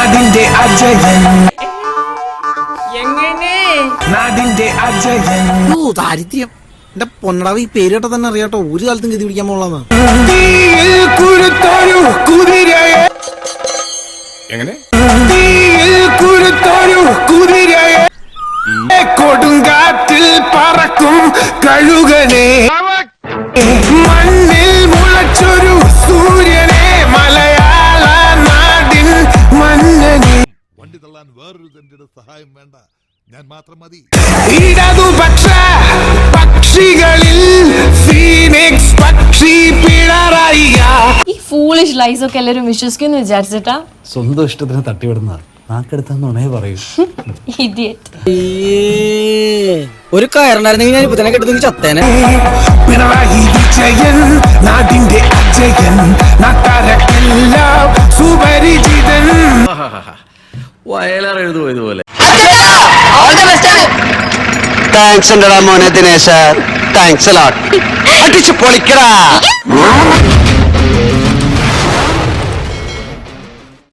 നാടിന്റെ അജയൻ നാടിന്റെ അജയൻ. ദാരിദ്ര്യം എന്റെ പൊന്നടാവ് ഈ പേര് കേട്ടാ തന്നെ അറിയാട്ടോ ഒരു കാലത്തും ഗതി പിടിക്കാൻ പോളാന്ന്. എങ്ങനെ കൊടുങ്കാറ്റിൽ പറക്കും കഴുകനെ, മണ്ണിൽ മുളച്ചൊരു സൂര്യനെ, മലയാള നാടിൻ മന്നനെ. വണ്ടി തള്ളാൻ വേറൊരു തന്റെ സഹായം വേണ്ട, ഞാൻ മാത്രം മതി. ഇടതുപക്ഷ പക്ഷികളിൽ ഫീനിക്സ് പക്ഷി പിണറായി. ഈ ഫൂളിഷ് ലൈസ് ഒക്കെ എല്ലാരും വിശ്വസിക്കുന്നു വിചാരിച്ചിട്ടാ? സ്വന്തം ഇഷ്ടത്തിന് തട്ടിവിടുന്ന നാക്കെടുത്താന്നുണേ പറയൂ. ഇഡിയറ്റ്. ഒരു കയറുണ്ടായിരുന്നെങ്കിൽ ഞാൻ ഇപ്പൊ തന്നെ കെട്ടുന്നെങ്കിൽ ചത്തേനെ. പിണറായി വിജയൻ നാടിന്റെ അജയൻ, നാട്ടാരക്കെല്ലാം സുപരിചിതൻ. വയലാർ എഴുതുപോയതുപോലെ. താങ്ക്സ് ഉണ്ടടാ മോനെ ദിനേശ, താങ്ക്സ് അടിച്ചു പൊളിക്കടാ.